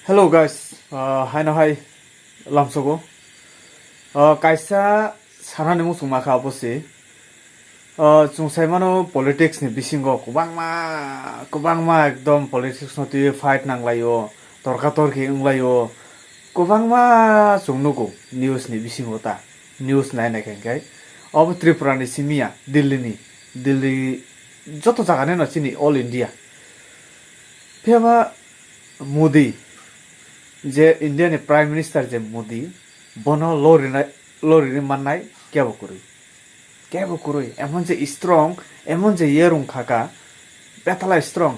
Hello guys, hi no hi, lamsogo. Kaisa sarani musu maka abosi. Jungsai mano politics ni bisingo kubangma ekdom politics no tu fight nanglayo, torki unglayo. Kubangma jungnugo news ni bisingo ta. News nai nai kai. Ob Tripura ni simia, Delhi joto jaga ne no chini all India. Piaba Modi যে Indian prime minister যে মোদি বন lorry মাননাই কেব করুই এমন যে strong এমন যে ইয়েরুং খাকা বেতালা strong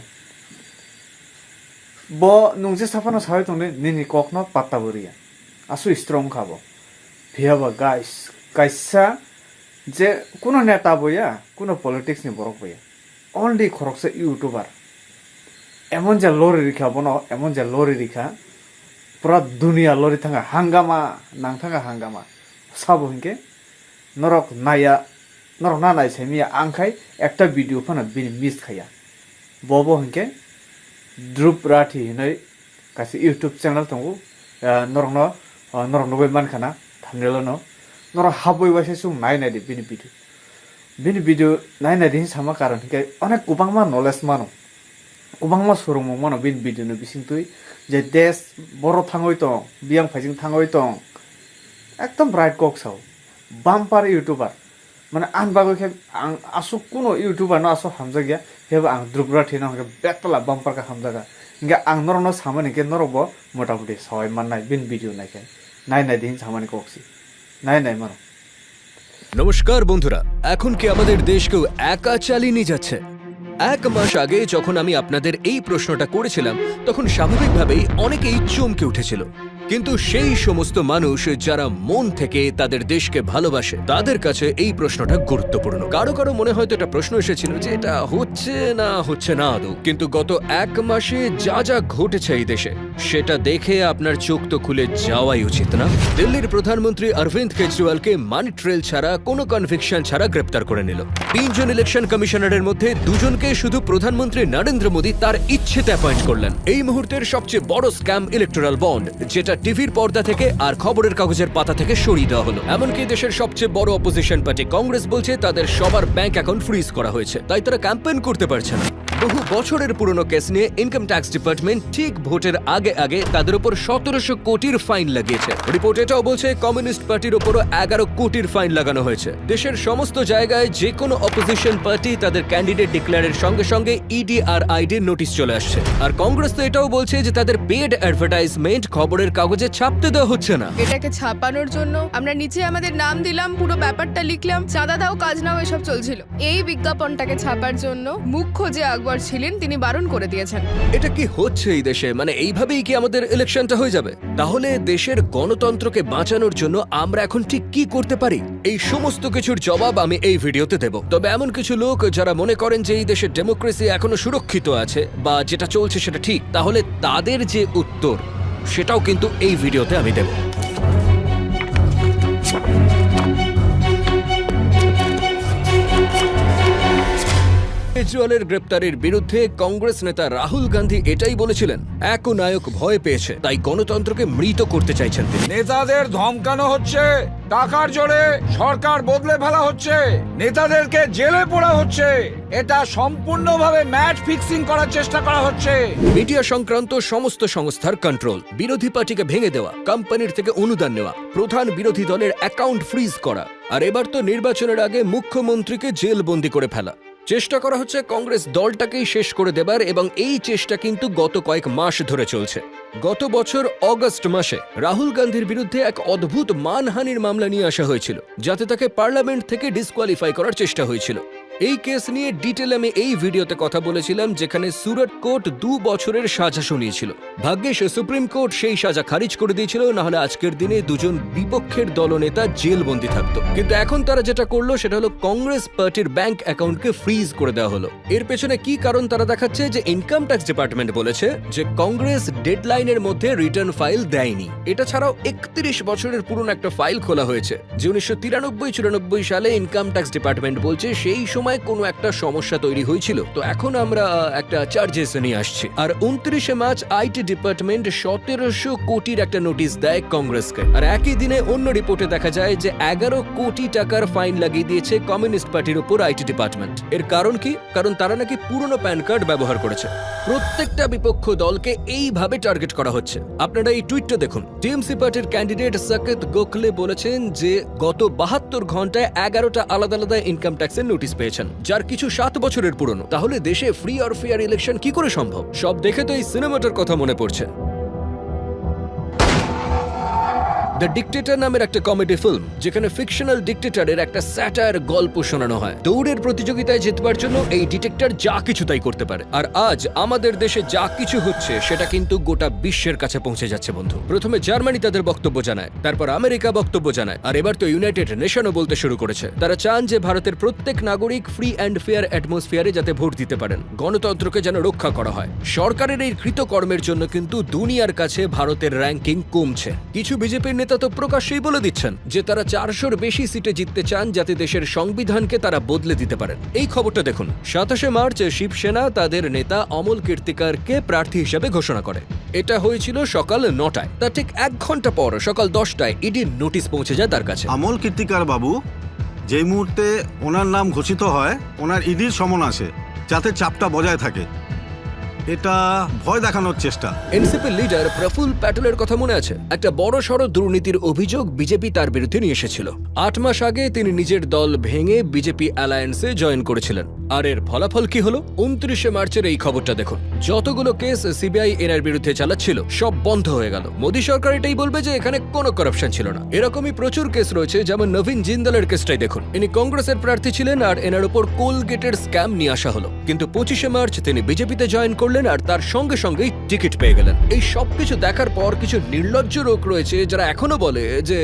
ব নুংজে সাফানো সাহাই তংনে নিনি কখনো পাত্তা বরিয়া আসু স্ট্রং খাবো ভিয়াবা গাইস কাইসা যে কোনো নেতা বইয়া কোনো পলিটিক্স নি বরক বইয়া অনলি খরকসে ইউটিউবার এমন যে লরি রিখা বন এমন যে লরি রিখা পুরা দুনিয়া লরি থাকা হাঙ্গামা নাং থাকা হাঙ্গামা সাবো হিংকে নরক না নাই সেমিয়া আংখাই একটা ভিডিও ফানা বিনি মিস খাইয়া ববো হিংকে ধ্রুব রাঠি হিনই কাছে ইউটিউব চ্যানেল তঙ্গু নরক নবই মানখানা থামনেল নরক হাবই বাসে সুং নাই দি বিনি ভিডিও নাই দি সামা কারণ হিংকে অনেক গোবাংমা নলেজ মানো গোবাংমা সরুমো মানো বিনি ভিডিও নো বিসিং তুই যে দেশ বড় থাঙই দं বিয়াং ফাইজিং থাঙই দं একদম ব্রাইট কক্সাও বাম্পার ইউটিউবার মানে আন বাগৈ আং আসু কোনো ইউটিউবার না আসু হামজা গিয়া হেবা আং দ্রুবরা থিনা হকে বেতলা বাম্পার কা হামজাগা ইংগে আং নরনো সামানি কে নরবো মোটামুটি সবাই মাননাই বিন ভিডিও নাইকে নাই দিন সামানি কক্সি নাই মানো। নমস্কার বন্ধুরা, এখন কি আমাদের দেশকেও একা চালিয়ে নিয়ে যাচ্ছে? এক মাস আগে যখন আমি আপনাদের এই প্রশ্নটা করেছিলাম তখন স্বাভাবিকভাবেই অনেকেই চমকে উঠেছিল, কিন্তু সেই সমস্ত মানুষ যারা মন থেকে তাদের দেশকে ভালোবাসে তাদের কাছে এই প্রশ্নটা গুরুত্বপূর্ণ। কারো মনে হয়তো একটা প্রশ্ন এসেছিল যে এটা হচ্ছে না আদৌ, কিন্তু গত এক মাসে যা ঘটেছে এই দেশে সেটা দেখে আপনার চোখ তো খুলে যাওয়াই উচিত না? দিল্লির প্রধানমন্ত্রী অরবিন্দ কেজরিওয়ালকে মানি ট্রেল ছাড়া কোনো কনভিকশন ছাড়া গ্রেপ্তার করে নিল। 3 জন ইলেকশন কমিশনারের মধ্যে 2 জনকে শুধু প্রধানমন্ত্রী নরেন্দ্র মোদী তার ইচ্ছেতে অ্যাপয়েন্ট করলেন। এই মুহূর্তের সবচেয়ে বড় স্ক্যাম ইলেকটোরাল বন্ড, যেটা টিভির পর্দা থেকে আর খবরের কাগজের পাতা থেকে সরিয়ে দেওয়া হলো। এমনকি দেশের সবচেয়ে বড় অপোজিশন পার্টি কংগ্রেস বলছে তাদের সবার ব্যাংক অ্যাকাউন্ট ফ্রিজ করা হয়েছে, তাই তারা ক্যাম্পেইন করতে পারছে না। বহু বছরের পুরনো কেস নিয়ে ইনকাম ট্যাক্স ডিপার্টমেন্ট ঠিক ভোটের আগে তাদের উপর 1700 কোটির ফাইন লাগিয়েছে। রিপোর্ট এটাও বলছে কমিউনিস্ট পার্টির উপরও 11 কোটির ফাইন লাগানো হয়েছে। দেশের সমস্ত জায়গায় যে কোনো অপোজিশন পার্টি তাদের ক্যান্ডিডেট ডিক্লেয়ারের সঙ্গে ইডি আর আইডির নোটিশ চলে আসছে। আর কংগ্রেস তো এটাও বলছে যে তাদের পেড অ্যাডভার্টাইজমেন্ট খবরের কাগজে ছাপতে দেওয়া হচ্ছে না। এটাকে ছাপানোর জন্য আমরা নিচে আমাদের নাম দিলাম, পুরো ব্যাপারটা লিখলাম, চাঁদা দাও কাজ নাও এসব চলছিল। এই বিজ্ঞাপনটাকে ছাপার জন্য মুখ্য যে আকবর ছিলেন তিনি বারণ করে দিয়েছেন। এটা কি হচ্ছে এই দেশে? মানে এইভাবেই কি আমাদের ইলেকশনটা হয়ে যাবে? তাহলে দেশের গণতন্ত্রকে বাঁচানোর জন্য আমরা এখন ঠিক কি করতে পারি? এই সমস্ত কিছুর জবাব আমি এই ভিডিওতে দেব। তবে এমন কিছু লোক যারা মনে করেন যে এই দেশের ডেমোক্রেসি এখনো সুরক্ষিত আছে বা যেটা চলছে সেটা ঠিক, তাহলে তাদের যে উত্তর সেটাও কিন্তু এই ভিডিওতে আমি দেব। কেজরিওয়ালের গ্রেপ্তারের বিরুদ্ধে কংগ্রেস নেতা রাহুল গান্ধী এটাই বলেছিলেন, একনায়ক ভয় পেয়েছে তাই গণতন্ত্রকে মৃত করতে চাইছেন তিনি। নেতাদের ধমকানো হচ্ছে, টাকার জোরে সরকার বদলে ফেলা হচ্ছে, নেতাদেরকে জেলে পোড়া হচ্ছে, এটা সম্পূর্ণভাবে ম্যাচ ফিক্সিং করার চেষ্টা করা হচ্ছে। মিডিয়া সংক্রান্ত সমস্ত সংস্থার কন্ট্রোল, বিরোধী পার্টিকে ভেঙে দেওয়া, কোম্পানির থেকে অনুদান নেওয়া, প্রধান বিরোধী দলের অ্যাকাউন্ট ফ্রিজ করা, আর এবার তো নির্বাচনের আগে মুখ্যমন্ত্রীকে জেলবন্দি করে ফেলা। চেষ্টা করা হচ্ছে কংগ্রেস দলটাকেই শেষ করে দেবার, এবং এই চেষ্টা কিন্তু গত কয়েক মাস ধরে চলছে। গত বছর অগস্ট মাসে রাহুল গান্ধীর বিরুদ্ধে এক অদ্ভুত মানহানির মামলা নিয়ে আসা হয়েছিল, যাতে তাকে পার্লামেন্ট থেকে ডিসকোয়ালিফাই করার চেষ্টা হয়েছিল। এই কেস নিয়ে ডিটেল আমি এই ভিডিওতে কথা বলেছিলাম, যেখানে সুরট কোর্ট 2 বছরের সাজা শুনিয়েছিল। ভাগ্যিস সুপ্রিম কোর্ট সেই সাজা খারিজ করে দিয়েছিল, না হলে আজকের দিনে 2 জন বিপক্ষের দলনেতা জেলবন্দি থাকতো। কিন্তু এখন তারা যেটা করলো সেটা হলো কংগ্রেস পার্টির ব্যাংক অ্যাকাউন্টকে ফ্রিজ করে দেওয়া হলো। এর পেছনে কি কারণ তারা দেখাচ্ছে যে ইনকাম ট্যাক্স ডিপার্টমেন্ট বলেছে যে কংগ্রেস ডেডলাইনের মধ্যে রিটার্ন ফাইল দেয়নি। এটা ছাড়াও 31 বছরের পুরনো একটা ফাইল খোলা হয়েছে, যে 1993-94 সালে ইনকাম ট্যাক্স ডিপার্টমেন্ট বলছে সেই সময় সময় কোনো একটা সমস্যা তৈরি হয়েছিল, তো এখন আমরা একটা চার্জেস নিয়ে আসছি। আর 29শে মার্চ আইটি ডিপার্টমেন্ট 1700 কোটির একটা নোটিশ দেয় কংগ্রেসকে। আর একই দিনে অন্য রিপোর্টে দেখা যায় যে 11 কোটি টাকার ফাইন লাগিয়ে দিয়েছে কমিউনিস্ট পার্টির উপর আইটি ডিপার্টমেন্ট। এর কারণ কি? কারণ তারা নাকি পুরনো প্যান কার্ড ব্যবহার করেছে। প্রত্যেকটা বিপক্ষ দলকে এইভাবে টার্গেট করা হচ্ছে। আপনারা এই টুইটটা দেখুন। টিএমসি পার্টির ক্যান্ডিডেট সাকেত গোখলে বলেছেন যে গত 72 ঘন্টায় 11টা আলাদা আলাদা ইনকাম ট্যাক্সের নোটিশ পেয়েছেন, যার কিছু 7 বছরের পুরনো। তাহলে দেশে ফ্রি আর ফেয়ার ইলেকশন কি করে সম্ভব? সব দেখে তো এই সিনেমাটার কথা মনে পড়ছে। দ্য ডিক্টেটর নামের একটা কমেডি ফিল্ম, যেখানে ফিকশনাল ডিক্টেটরের একটা স্যাটায়ার গল্প শোনানো হয়। দৌড়ের প্রতিযোগিতায় জিতবার জন্য এই ডিটেক্টর যা কিছু তাই করতে পারে। আর আজ আমাদের দেশে যা কিছু হচ্ছে সেটা কিন্তু গোটা বিশ্বের কাছে পৌঁছে যাচ্ছে বন্ধু। প্রথমে জার্মানি তাদের বক্তব্য জানায়, তারপর আমেরিকা বক্তব্য জানায়, আর এবার তো ইউনাইটেড নেশনও বলতে শুরু করেছে। তারা চান যে ভারতের প্রত্যেক নাগরিক ফ্রি অ্যান্ড ফেয়ার অ্যাটমসফিয়ারে যাতে ভোট দিতে পারেন, গণতন্ত্রকে যেন রক্ষা করা হয়। সরকারের এই কৃতকর্মের জন্য কিন্তু দুনিয়ার কাছে ভারতের র্যাঙ্কিং কমছে। কিছু বিজেপির নেতা তো প্রকাশ্যেই বলে দিচ্ছেন যে তারা 400-র বেশি সিটে জিততে চান, যাতে দেশের সংবিধানকে তারা বদলে দিতে পারেন। এই খবরটা দেখুন। 27শে মার্চ শিবসেনা তাদের নেতা অমল কীর্তিকারকে প্রার্থী হিসেবে ঘোষণা করে। এটা হয়েছিল সকাল 9টায়। তার ঠিক 1 ঘন্টা পর সকাল 10টায় ইডির নোটিশ পৌঁছে যায় তার কাছে। অমল কীর্তিকার বাবু যেই মুহূর্তে ওনার নাম ঘোষিত হয়, ওনার ইডির সমন আসে যাতে চাপটা বজায় থাকে। এটা ভয় দেখানোর চেষ্টা। এনসিপি লিডার প্রফুল্ল প্যাটেলের কথা মনে আছে? একটা বড় সড় দুর্নীতির অভিযোগ বিজেপি তার বিরুদ্ধে নিয়ে এসেছিল। 8 মাস আগে তিনি নিজের দল ভেঙে বিজেপি অ্যালায়েন্সে জয়েন করেছিলেন। আর এর ফলাফল কি হলো? 29শে মার্চের এই খবরটা দেখুন। যতগুলো কেস সিবিআই এনার বিরুদ্ধে চালাচ্ছিল সব বন্ধ হয়ে গেল। মোদী সরকার এটাই বলবে যে এখানে কোনো করাপশন ছিল না। এরকমই প্রচুর কেস রয়েছে, যেমন নবীন জিন্দালের কেসটাই দেখুন। ইনি কংগ্রেসের প্রার্থী ছিলেন আর এনার উপর কোলগেটের স্ক্যাম নিয়ে আসা হলো। কিন্তু 25শে মার্চ তিনি বিজেপিতে জয়েন করলেন আর তার সঙ্গে সঙ্গেই টিকিট পেয়ে গেলেন। এই সবকিছু দেখার পর কিছু নির্লজ্জ লোক রয়েছে যারা এখনো বলে যে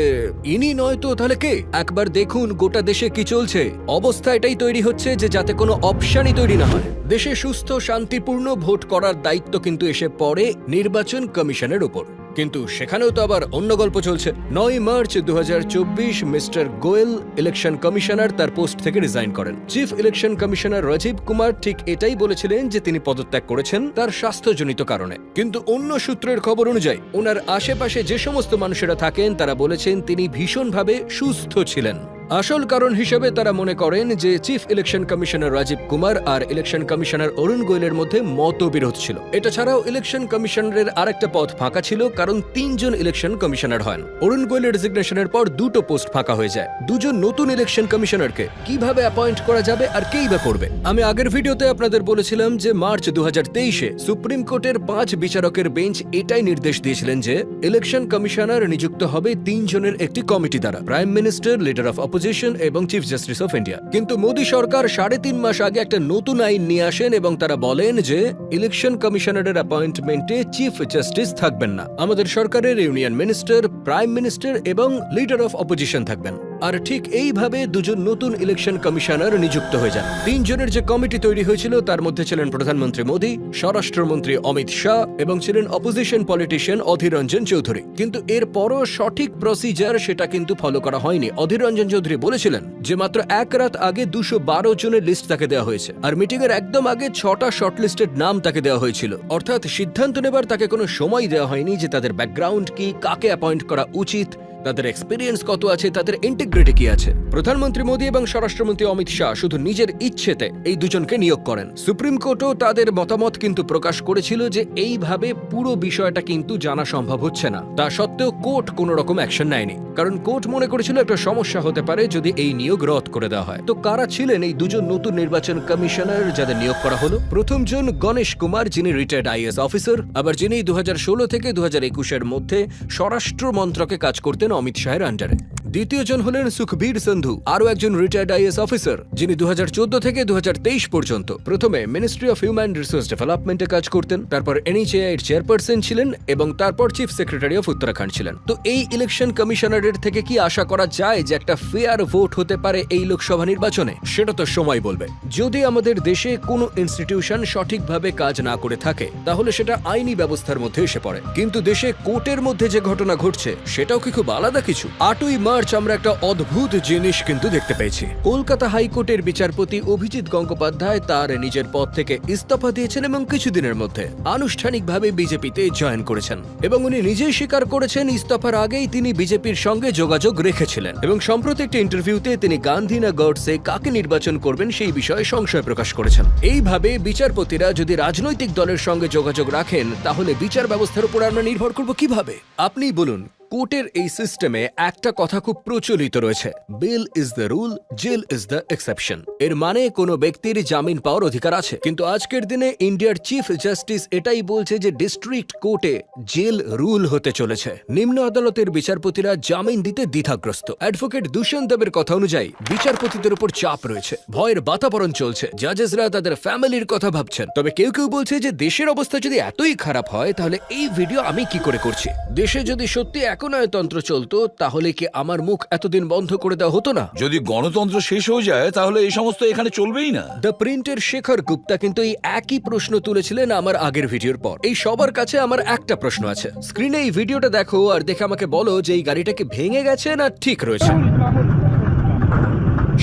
ইনি নয় তো তাহলে কে? একবার দেখুন গোটা দেশে কি চলছে। অবস্থা এটাই তৈরি হচ্ছে যে যাতে কোনো অপশনই তৈরি না হয়। দেশে সুস্থ শান্তিপূর্ণ ভোট করার দায়িত্ব কিন্তু এসে পড়ে নির্বাচন কমিশনের উপর। কিন্তু সেখানেও তো আবার অন্য গল্প চলছে। 9 March 2024 mister Goel election commissioner তার পোস্ট থেকে রিজাইন করেন। Chief election commissioner Rajiv Kumar ঠিক এটাই বলেছিলেন যে তিনি পদত্যাগ করেছেন তার স্বাস্থ্যজনিত কারণে। কিন্তু অন্য সূত্রের খবর অনুযায়ী ওনার আশেপাশে যে সমস্ত মানুষেরা থাকেন তারা বলেছেন তিনি ভীষণভাবে সুস্থ ছিলেন। আসল কারণ হিসেবে তারা মনে করেন যে chief election commissioner Rajiv Kumar আর ইলেকশন কমিশনার অরুণ গোয়েলের মধ্যে মতবিরোধ ছিল। এটা ছাড়াও ইলেকশন কমিশনারের আরেকটা পদ ফাঁকা ছিল, কারণ 3 জন ইলেকশন কমিশনার হন। অরুণ গোয়েলের রেজিগনেশনের পর 2টো পোস্ট ফাঁকা হয়ে যায়। 2 জন নতুন ইলেকশন কমিশনারকে কিভাবে অ্যাপয়েন্ট করা যাবে আর কেই বা করবে? আমি আগের ভিডিওতে আপনাদের বলেছিলাম যে মার্চ 2023-এ সুপ্রিম কোর্টের 5 বিচারকের বেঞ্চ এটাই নির্দেশ দিয়েছিলেন যে ইলেকশন কমিশনার নিযুক্ত হবে 3 জনের একটি কমিটি দ্বারা, prime minister, leader of opposition এবং চিফ জাস্টিস অফ ইন্ডিয়া। কিন্তু মোদী সরকার 3.5 মাস আগে একটা নতুন আইন নিয়ে আসেন এবং তারা বলেন যে ইলেকশন কমিশনারের অ্যাপয়েন্টমেন্টে চিফ জাস্টিস থাকবেন না। আমাদের সরকারের ইউনিয়ন মিনিস্টার, প্রাইম মিনিস্টার এবং লিডার অফ অপোজিশন থাকবেন। আর ঠিক এইভাবে 2 জন নতুন ইলেকশন কমিশনার নিযুক্ত হয়ে যান। 3 জনের যে কমিটি তৈরি হয়েছিল তার মধ্যে ছিলেন প্রধানমন্ত্রী মোদী, স্বরাষ্ট্রমন্ত্রী অমিত শাহ এবং ছিলেন অপোজিশন পলিটিশিয়ান অধীর রঞ্জন চৌধুরী। কিন্তু এরপরও সঠিক প্রসিজার সেটা কিন্তু ফলো করা হয়নি। অধীর রঞ্জন চৌধুরী বলেছিলেন যে মাত্র 1 রাত আগে 212 জনের লিস্ট তাকে দেওয়া হয়েছে, আর মিটিং এর একদম আগে 6টা শর্টলিস্টেড নাম তাকে দেওয়া হয়েছিল। অর্থাৎ সিদ্ধান্ত নেবার তাকে কোনো সময় দেওয়া হয়নি যে তাদের ব্যাকগ্রাউন্ড কি, কাকে অ্যাপয়েন্ট করা উচিত, তাদের এক্সপিরিয়েন্স কত আছে, তাদের ইন্টিগ্রিটি কি আছে। প্রধানমন্ত্রী মোদী এবং স্বরাষ্ট্রমন্ত্রী অমিত শাহ শুধু নিজের ইচ্ছেতে এই দুজনকে নিয়োগ করেন। সুপ্রিম কোর্টও তাদের মতামত কিন্তু প্রকাশ করেছিল যে এইভাবে পুরো বিষয়টা কিন্তু জানা সম্ভব হচ্ছে না। তা সত্ত্বেও কোর্ট কোনো রকম অ্যাকশন নেয়নি, কারণ কোর্ট মনে করেছিল একটা সমস্যা হতে পারে যদি এই নিয়োগ রদ করে দেওয়া হয়। তো কারা ছিলেন এই 2 জন নতুন নির্বাচন কমিশনার যাদের নিয়োগ করা হলো? প্রথম জন গণেশ কুমার, যিনি রিটায়ার্ড আইএএস অফিসার, আবার যিনি 2016 থেকে 2021-এর মধ্যে স্বরাষ্ট্র মন্ত্রকে কাজ করতেন অমিত শাহের আন্ডারে। দ্বিতীয় জন হলেন সুখবীর সন্ধু, আরো একজন রিটায়ার্ড আইএএস অফিসার, যিনি 2014 থেকে 2023 পর্যন্ত প্রথমে মিনিস্ট্রি অফ হিউম্যান রিসোর্স ডেভেলপমেন্টে কাজ করতেন, তারপর এনএইচএআই এর চেয়ারপারসন ছিলেন এবং তারপর চিফ সেক্রেটারি অফ উত্তরাখণ্ড ছিলেন। তো এই ইলেকশন কমিশনারের থেকে কি আশা করা যায় যে একটা ফেয়ার ভোট হতে পারে এই লোকসভা নির্বাচনে? সেটা তো সময় বলবে। যদি আমাদের দেশে কোনো ইনস্টিটিউশন সঠিকভাবে কাজ না করে থাকে তাহলে সেটা আইনি ব্যবস্থার মধ্যে এসে পড়ে। কিন্তু দেশে কোর্টের মধ্যে যে ঘটনা ঘটছে সেটাও কি খুব আলাদা কিছু? 8ই মার্চ মার্চ আমরা একটা অদ্ভুত জিনিস কিন্তু দেখতে পেয়েছি। কলকাতা হাইকোর্টের বিচারপতি অভিজিৎ গঙ্গোপাধ্যায় তার নিজের পদ থেকে ইস্তফা দিয়েছেন এবং কিছুদিনের মধ্যে আনুষ্ঠানিকভাবে বিজেপিতে জয়েন করেছেন এবং উনি নিজেই স্বীকার করেছেন ইস্তফার আগেই তিনি বিজেপির সঙ্গে যোগাযোগ রেখেছিলেন এবং সম্প্রতি একটি ইন্টারভিউতে তিনি গান্ধী না গডসে কাকে নির্বাচন করবেন সেই বিষয়ে সংশয় প্রকাশ করেছেন। এইভাবে বিচারপতিরা যদি রাজনৈতিক দলের সঙ্গে যোগাযোগ রাখেন তাহলে বিচার ব্যবস্থার উপর আমরা নির্ভর করব কিভাবে? আপনি বলুন, কোর্টের এই সিস্টেমে একটা কথা খুব প্রচলিত রয়েছে, bail is the rule, jail is the exception. এর মানে কোনো ব্যক্তির জামিন পাওয়ার অধিকার আছে, কিন্তু আজকের দিনে ইন্ডিয়ার চিফ জাস্টিস এটাই বলছে যে ডিস্ট্রিক্ট কোর্টে জেল রুল হতে চলেছে। নিম্ন আদালতের বিচারপতিরা জামিন দিতে দ্বিধাগ্রস্ত। অ্যাডভোকেট দুষ্যন্ত দেবের কথা অনুযায়ী বিচারপতিদের উপর চাপ রয়েছে, ভয়ের বাতাবরণ চলছে, জাজেসরা তাদের ফ্যামিলির কথা ভাবছেন। তবে কেউ কেউ বলছে যে দেশের অবস্থা যদি এতই খারাপ হয় তাহলে এই ভিডিও আমি কি করে করছি? দেশে যদি সত্যি একনায়তন্ত্র চলতো তাহলে কি আমার মুখ এতদিন বন্ধ করে দেওয়া হতো না? যদি গণতন্ত্র শেষ হয়ে যায় তাহলে এই সমস্ত এখানে চলবেই না। দ্য প্রিন্টের শেখর গুপ্তা কিন্তু এই একই প্রশ্ন তুলেছিলেন আমার আগের ভিডিওর পর। এই সবার কাছে আমার একটা প্রশ্ন আছে, স্ক্রিনে এই ভিডিওটা দেখো আর দেখে আমাকে বলো যে এই গাড়িটা কি ভেঙে গেছে না ঠিক রয়েছে।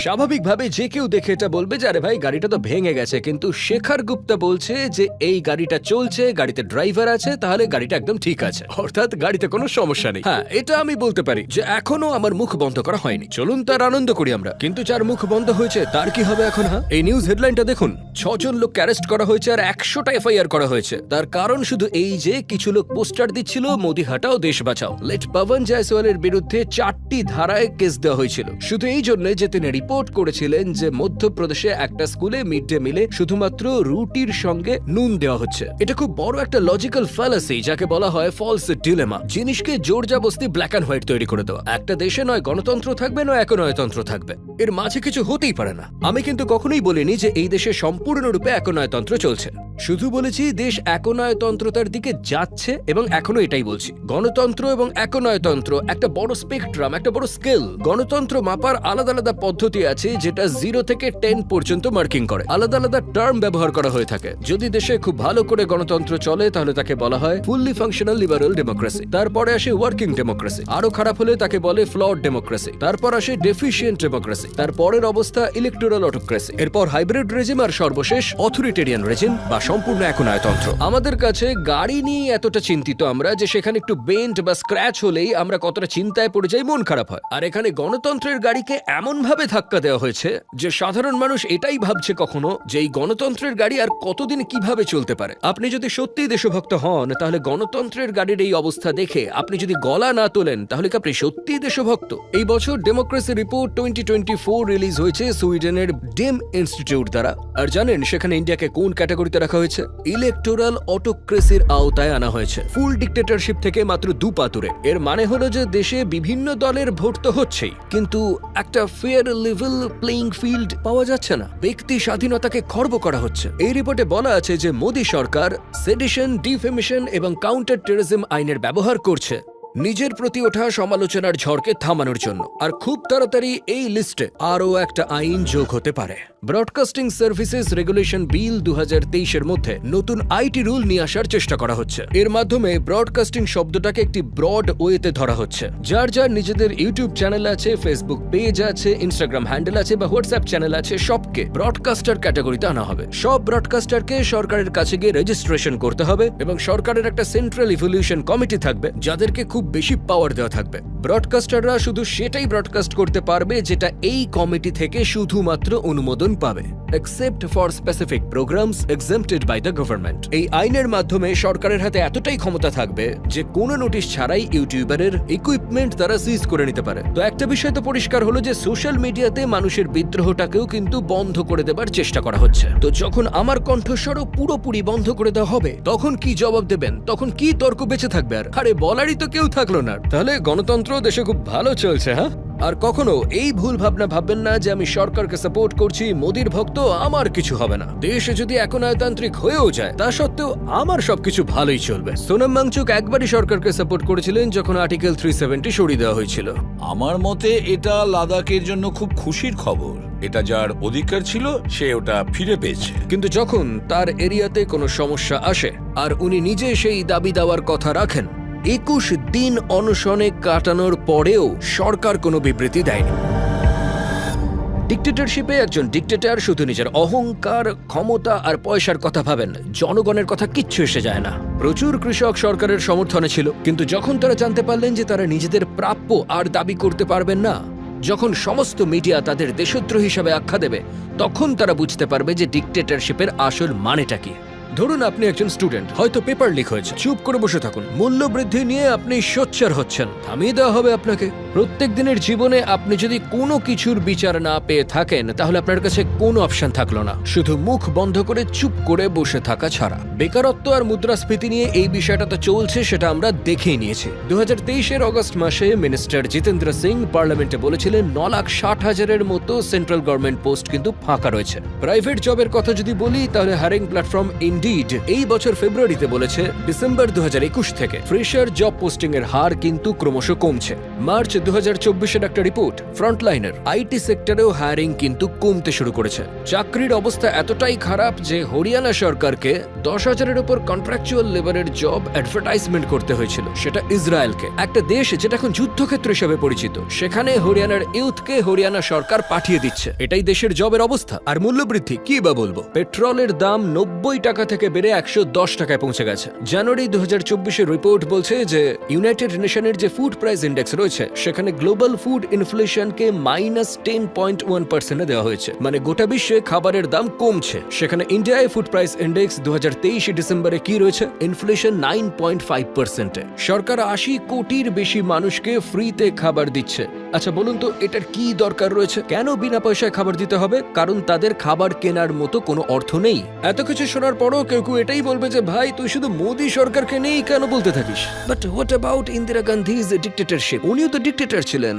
স্বাভাবিকভাবে যে কেউ দেখে এটা বলবে যে আরে ভাই গাড়িটা তো ভেঙে গেছে, কিন্তু শেখর গুপ্তা বলছে যে এই গাড়িটা চলছে, গাড়িতে ড্রাইভার আছে, তাহলে গাড়িটা একদম ঠিক আছে, অর্থাৎ গাড়িতে কোনো সমস্যা নেই। হ্যাঁ, এটা আমি বলতে পারি যে এখনো আমার মুখ বন্ধ করা হয়নি, চলুন তার আনন্দ করি আমরা। কিন্তু যার মুখ বন্ধ হয়েছে তার কি হবে এখন? হ্যাঁ, এই নিউজ হেডলাইনটা দেখুন, 6 জন লোক অ্যারেস্ট করা হয়েছে আর 100টা এফআইআর করা হয়েছে। তার কারণ শুধু এই যে কিছু লোক পোস্টার দিচ্ছিল মোদি হাটাও দেশ বাঁচাও। লেট পবন জয়সওয়ালের বিরুদ্ধে 4টি ধারায় কেস দেওয়া হয়েছিল শুধু এই জন্য যে তিনি রিপোর্ট করেছিলেন যে মধ্যপ্রদেশে একটা স্কুলে মিড ডে মিলে শুধুমাত্র রুটির সঙ্গে নুন দেওয়া হচ্ছে। এটা খুব বড় একটা লজিক্যাল ফ্যালাসি, যাকে বলা হয় ফলস ডিলেমা। জিনিসকে জোর জবরদস্তি ব্ল্যাক অ্যান্ড হোয়াইট তৈরি করে দেওয়া। একটা দেশে নয় গণতন্ত্র থাকবে নয় একনায়তন্ত্র থাকবে, এর মাঝে কিছু হতেই পারে না। আমি কিন্তু কখনোই বলিনি যে এই দেশে সম্পূর্ণরূপে একনায়তন্ত্র চলছে, শুধু বলেছি দেশ একনায়তন্ত্রতার দিকে যাচ্ছে এবং এখনো এটাই বলছি। গণতন্ত্র এবং একনায়তন্ত্র একটা বড় স্পেকট্রাম, একটা বড় স্কেল। গণতন্ত্র মাপার আলাদা আলাদা পদ্ধতি আছে যেটা 0 থেকে 10 পর্যন্ত মার্কিং করে। আলাদা আলাদা টার্ম ব্যবহার করা হয়ে থাকে। যদি দেশে খুব ভালো করে গণতন্ত্র চলে তাহলে তাকে বলা হয় ফুললি ফাংশনাল লিবারাল ডেমোক্রেসি। তারপরে আসে ওয়ার্কিং ডেমোক্রেসি, আরো খারাপ হলে তাকে বলে ফ্লড ডেমোক্রেসি। তারপর আসে ডেফিশিয়েন্ট ডেমোক্রেসি, তারপরের অবস্থা ইলেকটোরাল অটোক্রেসি, এরপর হাইব্রিড রেজিম আর সর্বশেষ অথরিটেরিয়ান রেজিম বা সম্পূর্ণ একনায়তন্ত্র। আমাদের কাছে গাড়ি নিয়ে এতটা চিন্তিত আমরা যে সেখানে একটু বেন্ট বা স্ক্র্যাচ হলেই আমরা কতটা চিন্তায় পড়ে যাই, মন খারাপ হয়। আর এখানে গণতন্ত্রের গাড়িকে এমন ভাবে ধাক্কা দেওয়া হয়েছে যে সাধারণ মানুষ এটাই ভাবছে কখনো যে এই গণতন্ত্রের গাড়ি আর কতদিন কিভাবে চলতে পারে। আপনি যদি সত্যি দেশভক্ত হন তাহলে গণতন্ত্রের গাড়ির এই অবস্থা দেখে আপনি যদি গলা না তোলেন তাহলে কি আপনি সত্যি দেশভক্ত? এই বছর ডেমোক্রেসি রিপোর্ট 2024 রিলিজ হয়েছে সুইডেনের ডেম ইনস্টিটিউট দ্বারা। আর জানেন সেখানে ইন্ডিয়াকে কোন ক্যাটাগরিতে রাখা হয়েছে? ইলেকটোরাল অটোক্রেসির আওতায় আনা হয়েছে, ফুল ডিক্টেটরশিপ থেকে মাত্র 2 পা দূরে। এর মানে হলো যে দেশে বিভিন্ন দলের ভোট তো হচ্ছেই, কিন্তু একটা ফেয়ার লেভেল প্লেইং ফিল্ড পাওয়া যাচ্ছে না। ব্যক্তি স্বাধীনতাকে খর্ব করা হচ্ছে। এই রিপোর্টে বলা আছে যে মোদী সরকার সেডিশন, ডিফেমেশন এবং কাউন্টার টেররিজম আইনের ব্যবহার করছে নিজের প্রতি ওঠা সমালোচনার ঝড়কে থামানোর জন্য। আর খুব তাড়াতাড়ি এই লিস্টে আরও একটা আইন যোগ হতে পারে। ব্রডকাস্টিং সার্ভিসেস রেগুলেশন বিল 2023 মধ্যে নতুন আইটি রুল নিয়ে আসার চেষ্টা করা হচ্ছে। এর মাধ্যমে ব্রডকাস্টিং শব্দটাকে একটি ব্রড ওয়েতে ধরা হচ্ছে। যার যার নিজেদের ইউটিউব চ্যানেল আছে, ফেসবুক পেজ আছে, ইনস্টাগ্রাম হ্যান্ডেল আছে বা হোয়াটসঅ্যাপ চ্যানেল আছে, সবকে ব্রডকাস্টার ক্যাটাগরিতে আনা হবে। সব ব্রডকাস্টারকে সরকারের কাছে গিয়ে রেজিস্ট্রেশন করতে হবে এবং সরকারের একটা সেন্ট্রাল ইভ্যালুয়েশন কমিটি থাকবে যাদেরকে খুব বেশি পাওয়ার দেওয়া থাকবে। ব্রডকাস্টাররা শুধু সেটাই ব্রডকাস্ট করতে পারবে যেটা এই কমিটি থেকে শুধুমাত্র অনুমোদন পাবে, except for specific programmes exempted by the government. এই আইনের মাধ্যমে সরকারের হাতে এতটাই ক্ষমতা থাকবে যে কোনো নোটিশ ছাড়াই ইউটিউবারের ইকুইপমেন্ট তারা সিজ করে নিতে পারে। তো একটা বিষয় তো পরিষ্কার হলো যে সোশ্যাল মিডিয়াতে মানুষের বিদ্রোহটাকেও কিন্তু বন্ধ করে দেবার চেষ্টা করা হচ্ছে। তো যখন আমার কণ্ঠস্বরও পুরোপুরি বন্ধ করে দেওয়া হবে তখন কি জবাব দেবেন? তখন কি তর্ক বেঁচে থাকবে? আর আরে বলারই তো কেউ থাকলো না। তাহলে গণতন্ত্র দেশে খুব ভালো চলছে। হ্যাঁ, আর কখনো এই ভুল ভাবনা ভাববেন না যে আমি সরকারকে সাপোর্ট করছি, মোদির ভক্ত, আমার কিছু হবে না। দেশে যদি একনায়তান্ত্রিক হয়েও যায় তা সত্ত্বেও আমার সবকিছু ভালোই চলবে। সোনাম ওয়াংচুক একবারই সরকারকে সাপোর্ট করেছিলেন যখন আর্টিকেল 370 সরিয়ে দেওয়া হয়েছিল। আমার মতে এটা লাদাখের জন্য খুব খুশির খবর। এটা যার অধিকার ছিল সে ওটা ফিরে পেয়েছে। কিন্তু যখন তার এরিয়াতে কোনো সমস্যা আসে আর উনি নিজে সেই দাবি দেওয়ার কথা রাখেন 21 দিন অনশনে কাটানোর পরেও সরকার কোনো বিবৃতি দেয়নি। ডিক্টেটরশিপে একজন ডিক্টেটর শুধু নিজের অহংকার, ক্ষমতা আর পয়সার কথা ভাবেন, জনগণের কথা কিচ্ছু এসে যায় না। প্রচুর কৃষক সরকারের সমর্থনে ছিল, কিন্তু যখন তারা জানতে পারলেন যে তারা নিজেদের প্রাপ্য আর দাবি করতে পারবেন না, যখন সমস্ত মিডিয়া তাদের দেশদ্রোহী হিসাবে আখ্যা দেবে, তখন তারা বুঝতে পারবে যে ডিক্টেটরশিপের আসল মানেটা কি। ধরুন আপনি একজন স্টুডেন্ট, হয়তো পেপার লিক হয়েছে, চুপ করে বসে থাকুন। মূল্য বৃদ্ধি নিয়ে আপনি সোচ্চার হচ্ছেন, থামিয়ে দেওয়া হবে আপনাকে। প্রত্যেক দিনের জীবনে আপনি যদি কোনো কিছুর বিচার না পেয়ে থাকেন, তাহলে আপনার কাছে কোনো অপশন থাকলো না, শুধু মুখ বন্ধ করে চুপ করে বসে থাকা ছাড়া। বেকারত্ব আর মুদ্রাস্ফীতি নিয়ে এই বিষয়টা তো চলছে, সেটা আমরা দেখেই নিয়েছি। 2023 অগস্ট মাসে মিনিস্টার জিতেন্দ্র সিং পার্লামেন্টে বলেছিলেন 9,60,000-এর মতো সেন্ট্রাল গভর্নমেন্ট পোস্ট কিন্তু ফাঁকা রয়েছে। প্রাইভেট জবের কথা যদি বলি, তাহলে হায়ারিং প্ল্যাটফর্ম ইনডিড এই বছর ফেব্রুয়ারিতে বলেছে ডিসেম্বর 2021 থেকে ফ্রেশার জব পোস্টিং এর হার কিন্তু ক্রমশ কমছে। মার্চ 2024-এর একটা রিপোর্ট, ফ্রন্টলাইনার আইটি সেক্টরেও হায়ারিং কিন্তু কমতে শুরু করেছে। চাকরির অবস্থা এতটাই খারাপ যে হরিয়ানা সরকারকে 10,000-এর উপর কন্ট্রাকচুয়াল লেবারের জব অ্যাডভার্টাইজমেন্ট করতে হয়েছিল, সেটা ইসরায়েলকে, একটা দেশ যেটা এখন যুদ্ধক্ষেত্র হিসেবে পরিচিত। সেখানে হরিয়ানার ইউথকে হরিয়ানা সরকার পাঠিয়ে দিচ্ছে। এটাই দেশের জবের অবস্থা। আর মূল্যবৃদ্ধি কি বা বলবো, পেট্রোলের দাম 90 টাকা থেকে বেড়ে 110 টাকায় পৌঁছে গেছে। জানুয়ারি 2024-এর রিপোর্ট বলছে যে ইউনাইটেড নেশনের যে ফুড প্রাইস ইন্ডেক্স রয়েছে, সেখানে গ্লোবাল ফুড ইনফ্লেশনকে -10.1%-এ দেওয়া হয়েছে, মানে গোটা বিশ্বে খাবারের দাম কমছে। সেখানে ইন্ডিয়ায় ফুড প্রাইস ইন্ডেক্স 2023 ডিসেম্বরে কি রয়েছে, ইনফ্লেশন 9.5%-এ। সরকার 80 কোটির বেশি মানুষকে ফ্রিতে খাবার দিচ্ছে। আচ্ছা বলুন তো, এটার কি দরকার রয়েছে? কেন বিনা পয়সায় খাবার দিতে হবে? কারণ তাদের খাবার কেনার মতো কোনো অর্থ নেই। এত কিছু শোনার পরও কেউ কেউ এটাই বলবে যে ভাই তুই শুধু মোদি সরকারকে নেই কেন বলতে থাকিস। But what about Indira Gandhi's dictatorship? উনিও তো ডিক্টেটর ছিলেন।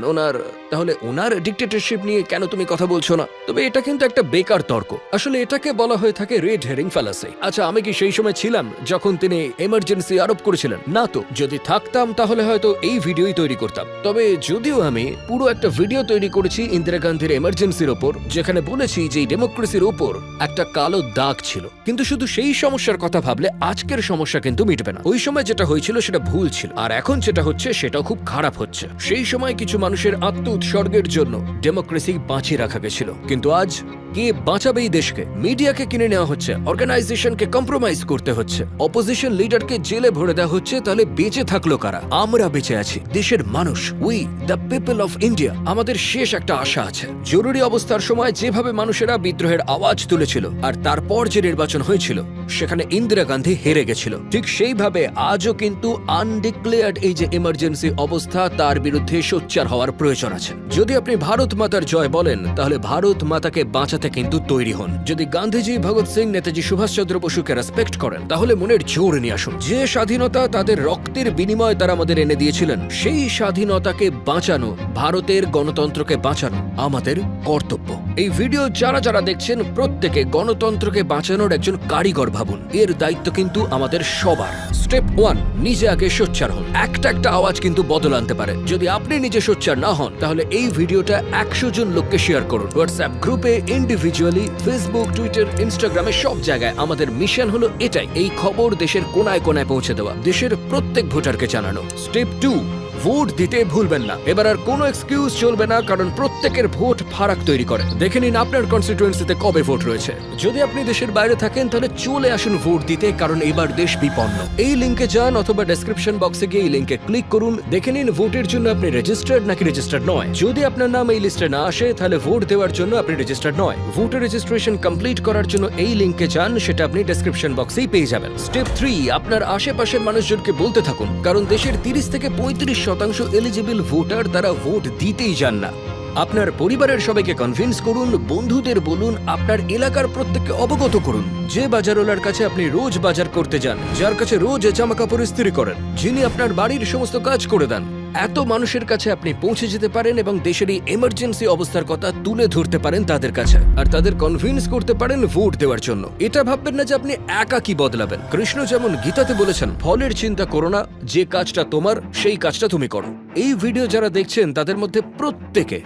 তাহলে ওনার ডিক্টেটরশিপ নিয়ে কেন তুমি কথা বলছো না? তবে এটা কিন্তু একটা বেকার তর্ক। আসলে এটাকে বলা হয়ে থাকে রেড হেরিং ফ্যালাসি। আচ্ছা, আমি কি সেই সময় ছিলাম যখন তিনি এমার্জেন্সি আরোপ করেছিলেন? না তো। যদি থাকতাম তাহলে হয়তো এই ভিডিওই তৈরি করতাম। তবে যদিও আমি পুরো একটা ভিডিও তৈরি করেছি ইন্দিরা গান্ধীর এমার্জেন্সির ওপর, যেখানে বলেছি যে ডেমোক্রেসির ওপর একটা কালো দাগ ছিল, কিন্তু শুধু সেই সমস্যার কথা ভাবলে আজকের সমস্যা কিন্তু মিটবে না। ওই সময় যেটা হয়েছিল সেটা ভুল ছিল, আর এখন যেটা হচ্ছে সেটাও খুব খারাপ হচ্ছে। সেই সময় কিছু মানুষের আত্ম উৎসর্গের জন্য ডেমোক্রেসি বাঁচিয়ে রাখা গেছিল, কিন্তু আজ কে বাঁচাবে এই দেশকে? মিডিয়াকে কিনে নেওয়া হচ্ছে, অর্গানাইজেশনকে কম্প্রোমাইজ করতে হচ্ছে, অপোজিশন লিডারকে জেলে ভরে দেওয়া হচ্ছে। তাহলে বেঁচে থাকলো কারা? আমরা বেঁচে আছি, দেশের মানুষ, we the people of India. আমাদের শেষ একটা আশা আছে। জরুরি অবস্থার সময় যেভাবে মানুষেরা বিদ্রোহের আওয়াজ তুলেছিল, আর তারপর যে নির্বাচন হয়েছিল সেখানে ইন্দিরা গান্ধী হেরে গেছিল, ঠিক সেইভাবে আজও কিন্তু আনডিক্লেয়ার্ড এই যে এমার্জেন্সি অবস্থা, তার বিরুদ্ধে সোচ্চার হওয়ার প্রয়োজন আছে। যদি আপনি ভারত মাতার জয় বলেন, তাহলে ভারত মাতাকে বাঁচাতে কিন্তু তৈরি হন। যদি গান্ধীজি, ভগৎ সিং, নেতাজি সুভাষচন্দ্র বসুকে রেসপেক্ট করেন, তাহলে মনের জোর নিয়ে আসুন। যে স্বাধীনতা তাদের রক্তের বিনিময়ে তারা আমাদের এনে দিয়েছিলেন, সেই স্বাধীনতাকে বাঁচানো, ভারতের গণতন্ত্রকে বাঁচানো আমাদের কর্তব্য। এই ভিডিও যারা যারা দেখছেন, প্রত্যেকে গণতন্ত্রকে বাঁচানোর একজন কারিগর ভাবুন। এর দায়িত্ব কিন্তু আমাদের সবার। স্টেপ 1, নিজে আগে সোচ্চার হন। একটা আওয়াজ কিন্তু বদল আনতে পারে। যদি আপনি নিজে সোচ্চার না হন, তাহলে এই ভিডিওটা 100 জন লোককে শেয়ার করুন। হোয়াটসঅ্যাপ গ্রুপে, ইন্ডিভিজুয়ালি, ফেসবুক, টুইটার, ইনস্টাগ্রামে, সব জায়গায় আমাদের মিশন হলো এটাই, এই খবর দেশের কোনায় কোনায় পৌঁছে দেওয়া, দেশের প্রত্যেক ভোটারকে জানানো। স্টেপ 2, ভোট দিতে ভুলবেন না। এবার আর কোনো এক্সকিউজ চলবে না, কারণ প্রত্যেকের ভোট ফারাক তৈরি করে। দেখে নিন আপনার কনস্টিটিউয়েন্সিতে কবে ভোট রয়েছে। যদি আপনি দেশের বাইরে থাকেন, তাহলে চলে আসুন ভোট দিতে, কারণ এবার দেশ বিপন্ন। এই লিঙ্কে যান অথবা ডেসক্রিপশন বক্সে গিয়ে এই লিঙ্কে ক্লিক করুন। দেখে নিন ভোটের জন্য আপনি রেজিস্টার্ড নাকি রেজিস্টার্ড নয়। যদি আপনার নাম এই লিস্টে না আসে, তাহলে ভোট দেওয়ার জন্য আপনি রেজিস্টার্ড নয়। ভোটার রেজিস্ট্রেশন কমপ্লিট করার জন্য এই লিঙ্কে যান, সেটা আপনি ডেসক্রিপশন বক্সেই পেয়ে যাবেন। স্টেপ 3, আপনার আশেপাশের মানুষজনকে বলতে থাকুন, কারণ দেশের 30 থেকে 35% এলিজিবল ভোটার তারা ভোট দিতেই যান না। আপনার পরিবারের সবাইকে কনভিন্স করুন, বন্ধুদের বলুন, আপনার এলাকার প্রত্যেককে অবগত করুন। যে বাজারওয়ালার কাছে আপনি রোজ বাজার করতে যান, যার কাছে রোজ জামা কাপড় ইস্ত্রি করেন, যিনি আপনার বাড়ির সমস্ত কাজ করে দেন, এত মানুষের কাছে আপনি পৌঁছে যেতে পারেন এবং দেশের এই এমার্জেন্সি অবস্থার কথা তুলে ধরতে পারেন তাদের কাছে, আর তাদের কনভিন্স করতে পারেন ভোট দেওয়ার জন্য। এটা ভাববেন না যে আপনি একা কি বদলাবেন। কৃষ্ণ যেমন গীতাতে বলেছেন, ফলের চিন্তা করো না, যে কাজটা তোমার সেই কাজটা তুমি করো। এই ভিডিও যারা দেখছেন তাদের মধ্যে প্রত্যেকে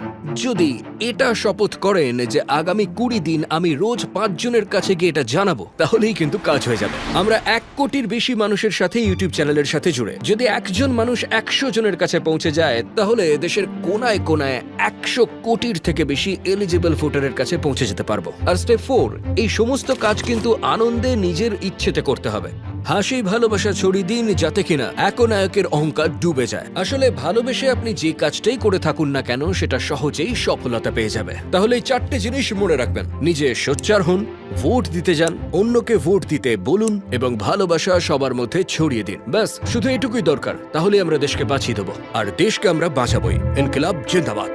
যদি এটা শপথ করেন যে আগামী 20 দিন আমি রোজ 5 জনের কাছে গিয়ে এটা জানাবো, তাহলেই কিন্তু কাজ হয়ে যাবে। আমরা 1 কোটির বেশি মানুষের সাথে ইউটিউব চ্যানেলের সাথে জুড়ে যদি একজন মানুষ 100 জনের কাছে পৌঁছে যায়, তাহলে দেশের কোনায় কোনায় 100 কোটির থেকে বেশি এলিজিবল ভোটারের কাছে পৌঁছে যেতে পারবো। আর স্টেপ 4, এই সমস্ত কাজ কিন্তু আনন্দে নিজের ইচ্ছেতে করতে হবে। হাসি ভালোবাসা ছড়িয়ে দিন যাতে কিনা একনায়কের অহংকার ডুবে যায়। আসলে ভালোবেসে আপনি যে কাজটাই করে থাকুন না কেন সেটা সহজেই সফলতা পেয়ে যাবে। তাহলে এই 4টে জিনিস মনে রাখবেন: নিজে সোচ্চার হন, ভোট দিতে যান, অন্যকে ভোট দিতে বলুন এবং ভালোবাসা সবার মধ্যে ছড়িয়ে দিন। ব্যাস, শুধু এটুকুই দরকার। তাহলে আমরা দেশকে বাঁচিয়ে দেবো, আর দেশকে আমরা বাঁচাবোই। ইনকিলাব জিন্দাবাদ।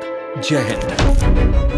জয় হিন্দ।